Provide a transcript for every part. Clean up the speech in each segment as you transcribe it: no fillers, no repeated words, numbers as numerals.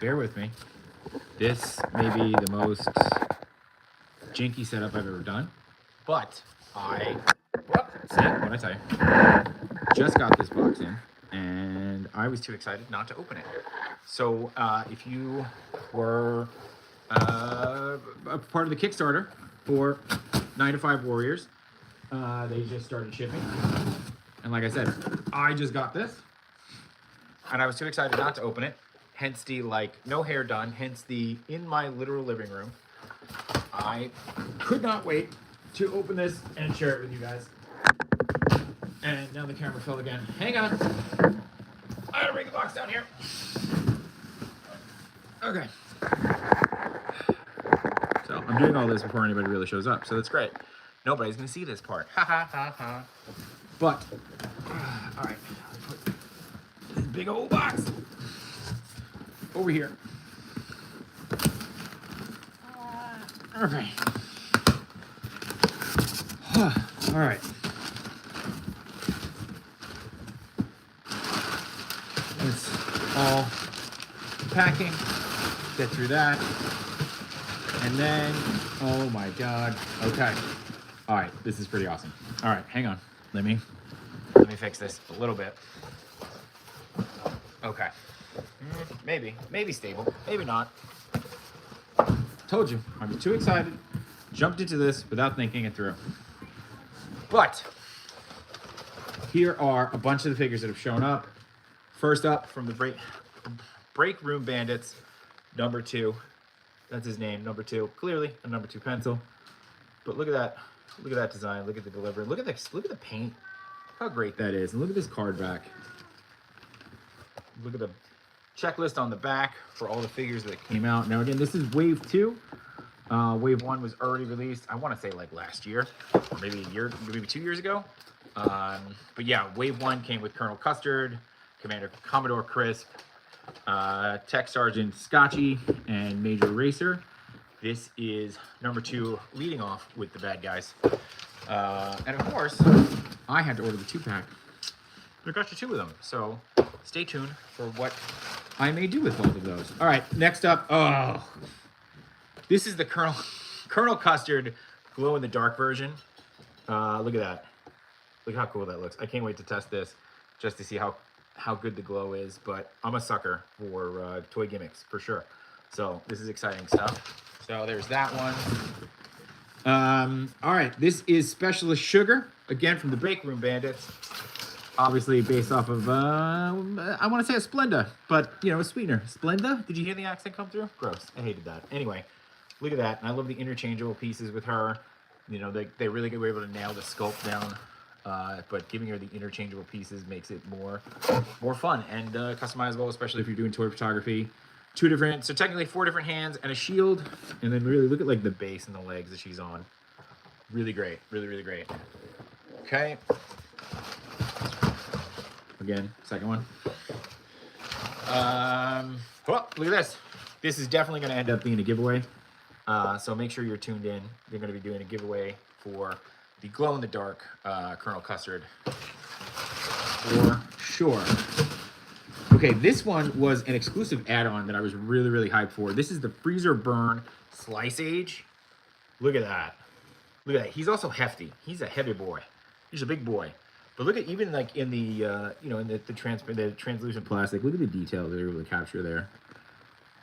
bear with me. This may be the most janky setup I've ever done, but see what I tell you. Just got this box in, and I was too excited not to open it. So if you were a part of the Kickstarter for 9 to 5 Warriors, they just started shipping. And like I said, I just got this, and I was too excited not to open it. Hence the no hair done, hence the in my literal living room. I could not wait to open this and share it with you guys. And now the camera fell again. Hang on. I gotta bring the box down here. Okay. So I'm doing all this before anybody really shows up, so that's great. Nobody's gonna see this part. Ha ha ha ha. But, all right, let's put this big old box over here. Okay. All right. It's all packing. Get through that. And then, oh my God. Okay. All right, this is pretty awesome. All right, hang on. Let me fix this a little bit. Okay. Maybe stable, maybe not. Told you, I'm too excited. Jumped into this without thinking it through. But here are a bunch of the figures that have shown up. First up from the Break Room Bandits, number 2. That's his name, number 2. Clearly a number 2 pencil. But look at that. Look at that design. Look at the delivery. Look at the paint. How great that is. And look at this card back. Look at the checklist on the back for all the figures that came out. Now again, this is Wave 2. Wave 1 was already released, I want to say like last year, or maybe a year, maybe 2 years ago. But yeah, Wave 1 came with Colonel Custard, Commodore Crisp, Tech Sergeant Scotchy, and Major Racer. This is number 2 leading off with the bad guys. And of course, I had to order the 2-pack. There got you 2 of them, so stay tuned for what I may do with both of those. All right, next up, this is the Colonel Custard glow-in-the-dark version. Look at that. Look how cool that looks. I can't wait to test this just to see how good the glow is, but I'm a sucker for toy gimmicks, for sure. So this is exciting stuff. So there's that one. All right, this is Specialist Sugar, again from the Break Room Bandits. Obviously based off of, I want to say a Splenda, but, you know, a sweetener. Splenda? Did you hear the accent come through? Gross. I hated that. Anyway, look at that. And I love the interchangeable pieces with her. You know, they really were able to nail the sculpt down, but giving her the interchangeable pieces makes it more fun and customizable, especially if you're doing toy photography. So technically 4 different hands and a shield. And then really look at like the base and the legs that she's on. Really great. Really, really great. Okay. Again, second one. Well, look at this. This is definitely going to end up being a giveaway. So make sure you're tuned in. They're going to be doing a giveaway for the glow-in-the-dark Colonel Custard. For sure. Okay, this one was an exclusive add-on that I was really, really hyped for. This is the Freezer Burn Slice Age. Look at that. Look at that. He's also hefty. He's a heavy boy. He's a big boy. But look at, even like in the, you know, in the translucent plastic, look at the detail they're able to capture there.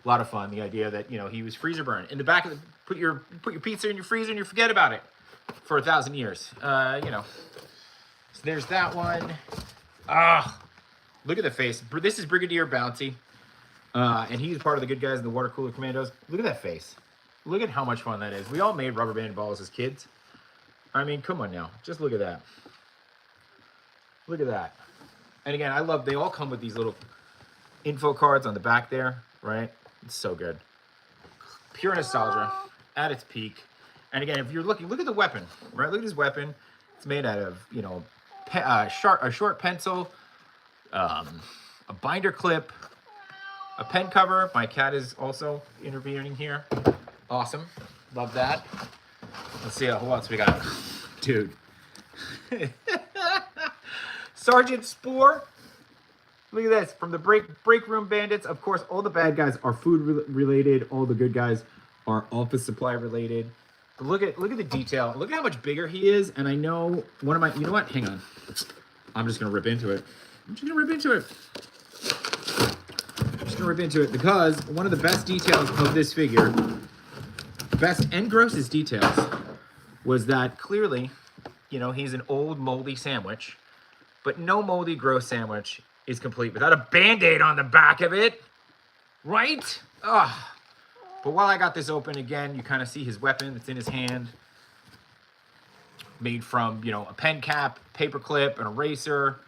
A lot of fun. The idea that, you know, he was freezer burn. In the back of the, put your pizza in your freezer and you forget about it for 1,000 years. You know. So there's that one. Look at the face. This is Brigadier Bounty. And he's part of the good guys in the Water Cooler Commandos. Look at that face. Look at how much fun that is. We all made rubber band balls as kids. I mean, come on now. Just look at that. Look at that. And again, I love, they all come with these little info cards on the back there, right? It's so good. Pure nostalgia at its peak. And again, if you're looking, look at the weapon, right? Look at his weapon. It's made out of, you know, a short pencil, a binder clip, a pen cover. My cat is also intervening here. Awesome. Love that. Let's see who else we got. Dude. Sergeant Spore. Look at this, from the break room bandits. Of course, all the bad guys are food related. All the good guys are office supply related. But look at the detail. Look at how much bigger he is. And I know one of my, you know what? Hang on. I'm just gonna rip into it. I'm just gonna rip into it. I'm just gonna rip into it because one of the best details of this figure, best and grossest details, was that clearly, you know, he's an old moldy sandwich, but no moldy gross sandwich is complete without a Band-Aid on the back of it, right? Ugh. But while I got this open again, you kind of see his weapon that's in his hand, made from, you know, a pen cap, paper clip, an eraser,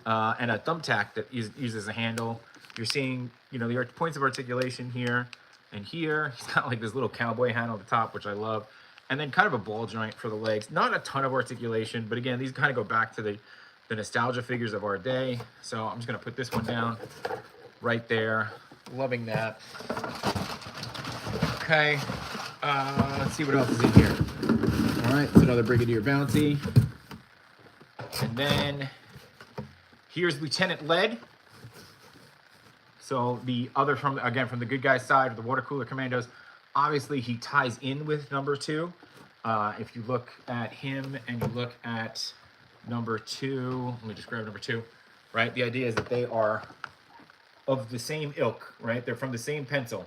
and a thumbtack that uses as a handle. You're seeing, you know, the points of articulation here and here. He's got like this little cowboy hat on the top, which I love. And then kind of a ball joint for the legs. Not a ton of articulation, but again, these kind of go back to the nostalgia figures of our day. So I'm just gonna put this one down right there. Loving that. Okay, let's see what else is in here. All right, it's another Brigadier Bounty. And then here's Lieutenant Lead. So the other from the good guys side, the water cooler commandos, obviously he ties in with number 2. If you look at him and you look at number 2, let me just grab number 2, right? The idea is that they are of the same ilk, right? They're from the same pencil,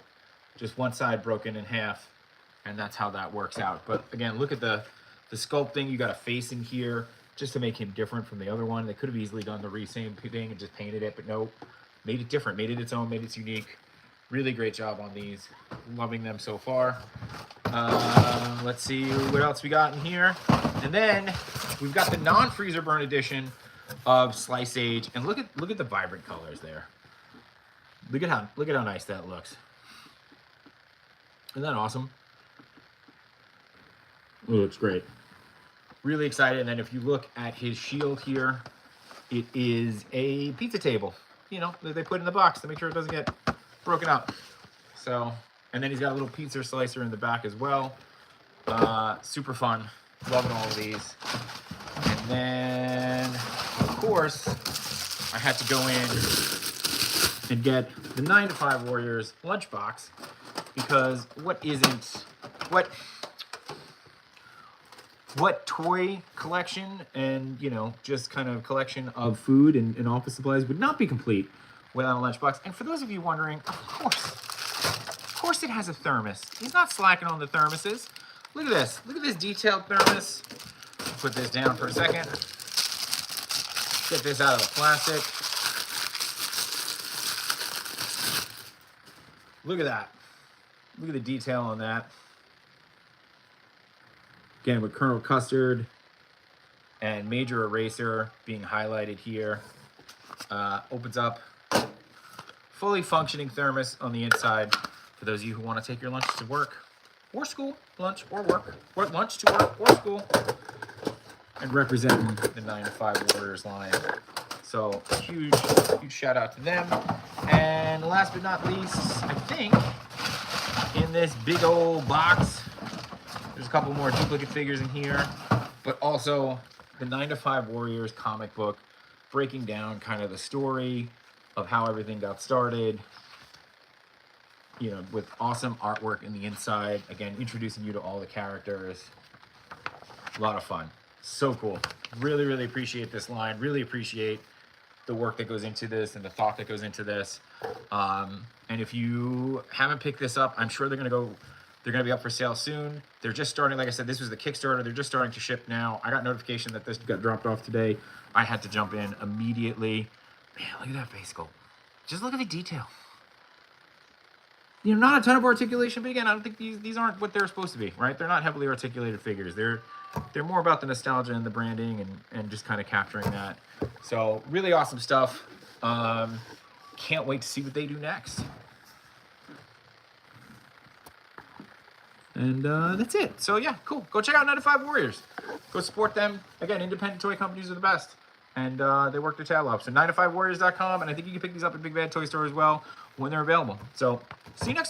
just one side broken in half, and that's how that works out. But again, look at the sculpting. You got a face in here just to make him different from the other one. They could have easily done the same thing and just painted it, but nope. Made it different, made it its own, made it unique. Really great job on these. Loving them so far. Let's see what else we got in here. And then we've got the non-freezer burn edition of Slice Age. And look at the vibrant colors there. Look at how nice that looks. Isn't that awesome? It looks great. Really excited. And then if you look at his shield here, it is a pizza table, you know, that they put in the box to make sure it doesn't get broken up. So, and then he's got a little pizza slicer in the back as well. Super fun. Loving all of these. And then, of course, I had to go in and get the 9 to 5 Warriors lunchbox, because what toy collection and, you know, just kind of collection of food and office supplies would not be complete without a lunchbox? And for those of you wondering, of course it has a thermos. He's not slacking on the thermoses. Look at this. Look at this detailed thermos. Put this down for a second. Get this out of the plastic. Look at that. Look at the detail on that. Again, with Colonel Custard and Major Eraser being highlighted here. Opens up. Fully functioning thermos on the inside for those of you who want to take your lunch to work or school, lunch or work, or lunch to work or school, and representing the 9 to 5 Warriors line. So huge shout out to them. And last but not least, I think in this big old box, there's a couple more duplicate figures in here, but also the 9 to 5 Warriors comic book, breaking down kind of the story of how everything got started, you know, with awesome artwork in the inside. Again, introducing you to all the characters. A lot of fun. So cool. Really, really appreciate this line. Really appreciate the work that goes into this and the thought that goes into this. And if you haven't picked this up, I'm sure they're going to be up for sale soon. They're just starting. Like I said, this was the Kickstarter. They're just starting to ship now. I got notification that this got dropped off today. I had to jump in immediately. Man, look at that face sculpt. Just look at the detail. You know, not a ton of articulation, but again, I don't think these aren't what they're supposed to be, right? They're not heavily articulated figures. They're more about the nostalgia and the branding and just kind of capturing that. So really awesome stuff. Can't wait to see what they do next. And that's it. So yeah, cool. Go check out 9 to 5 Warriors. Go support them. Again, independent toy companies are the best. And they work their tail off. So 9to5warriors.com, and I think you can pick these up at Big Bad Toy Store as well when they're available. So see you next time.